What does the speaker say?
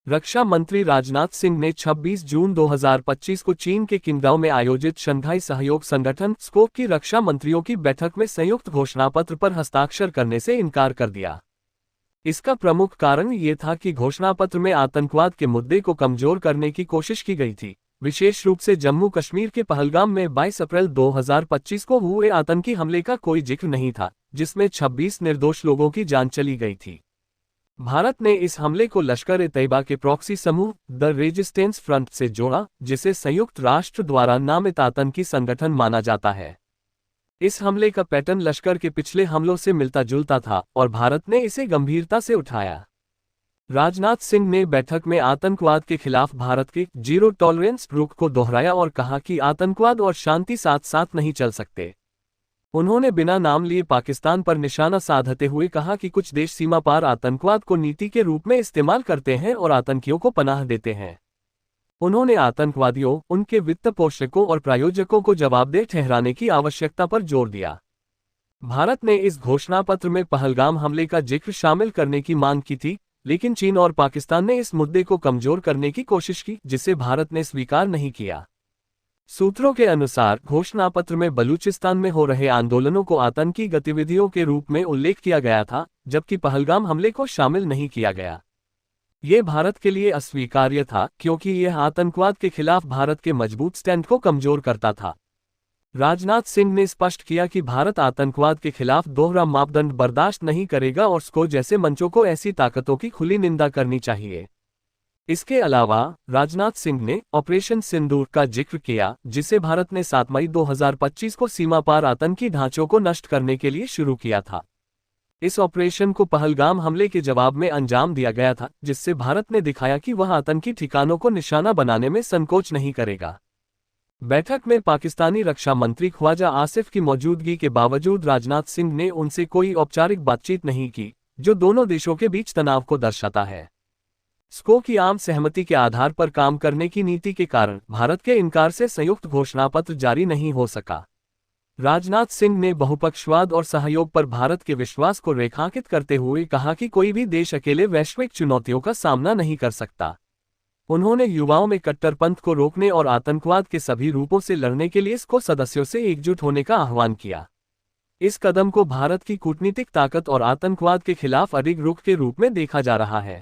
रक्षा मंत्री राजनाथ सिंह ने 26 जून 2025 को चीन के किंगडाओ में आयोजित शंघाई सहयोग संगठन स्कोप की रक्षा मंत्रियों की बैठक में संयुक्त घोषणापत्र पर हस्ताक्षर करने से इनकार कर दिया। इसका प्रमुख कारण ये था कि घोषणापत्र में आतंकवाद के मुद्दे को कमजोर करने की कोशिश की गई थी, विशेष रूप से जम्मू कश्मीर के पहलगाम में 22 अप्रैल 2025 को हुए आतंकी हमले का कोई जिक्र नहीं था, जिसमें 26 निर्दोष लोगों की जान चली गई थी। भारत ने इस हमले को लश्कर-ए-तैयबा के प्रॉक्सी समूह द रेजिस्टेंस फ्रंट से जोड़ा, जिसे संयुक्त राष्ट्र द्वारा नामित आतंकी संगठन माना जाता है। इस हमले का पैटर्न लश्कर के पिछले हमलों से मिलता जुलता था और भारत ने इसे गंभीरता से उठाया। राजनाथ सिंह ने बैठक में आतंकवाद के खिलाफ भारत के जीरो टॉलरेंस रुख को दोहराया और कहा कि आतंकवाद और शांति साथ साथ नहीं चल सकते। उन्होंने बिना नाम लिए पाकिस्तान पर निशाना साधते हुए कहा कि कुछ देश सीमा पार आतंकवाद को नीति के रूप में इस्तेमाल करते हैं और आतंकियों को पनाह देते हैं। उन्होंने आतंकवादियों, उनके वित्त पोषकों और प्रायोजकों को जवाबदेह ठहराने की आवश्यकता पर जोर दिया। भारत ने इस घोषणापत्र में पहलगाम हमले का जिक्र शामिल करने की मांग की थी, लेकिन चीन और पाकिस्तान ने इस मुद्दे को कमजोर करने की कोशिश की, जिसे भारत ने स्वीकार नहीं किया। सूत्रों के अनुसार घोषणापत्र में बलूचिस्तान में हो रहे आंदोलनों को आतंकी गतिविधियों के रूप में उल्लेख किया गया था, जबकि पहलगाम हमले को शामिल नहीं किया गया। ये भारत के लिए अस्वीकार्य था, क्योंकि यह आतंकवाद के खिलाफ भारत के मजबूत स्टैंड को कमजोर करता था। राजनाथ सिंह ने स्पष्ट किया कि भारत आतंकवाद के खिलाफ दोहरा मापदंड बर्दाश्त नहीं करेगा और स्को जैसे मंचों को ऐसी ताकतों की खुली निंदा करनी चाहिए। इसके अलावा राजनाथ सिंह ने ऑपरेशन सिंदूर का जिक्र किया, जिसे भारत ने 7 मई 2025 को सीमा पार आतंकी ढांचों को नष्ट करने के लिए शुरू किया था। इस ऑपरेशन को पहलगाम हमले के जवाब में अंजाम दिया गया था, जिससे भारत ने दिखाया कि वह आतंकी ठिकानों को निशाना बनाने में संकोच नहीं करेगा। बैठक में पाकिस्तानी रक्षा मंत्री ख्वाजा आसिफ की मौजूदगी के बावजूद राजनाथ सिंह ने उनसे कोई औपचारिक बातचीत नहीं की, जो दोनों देशों के बीच तनाव को दर्शाता है। स्को की आम सहमति के आधार पर काम करने की नीति के कारण भारत के इनकार से संयुक्त घोषणापत्र जारी नहीं हो सका। राजनाथ सिंह ने बहुपक्षवाद और सहयोग पर भारत के विश्वास को रेखांकित करते हुए कहा कि कोई भी देश अकेले वैश्विक चुनौतियों का सामना नहीं कर सकता। उन्होंने युवाओं में कट्टरपंथ को रोकने और आतंकवाद के सभी रूपों से लड़ने के लिए स्को सदस्यों से एकजुट होने का आह्वान किया। इस कदम को भारत की कूटनीतिक ताकत और आतंकवाद के खिलाफ अडिग रुख के रूप में देखा जा रहा है।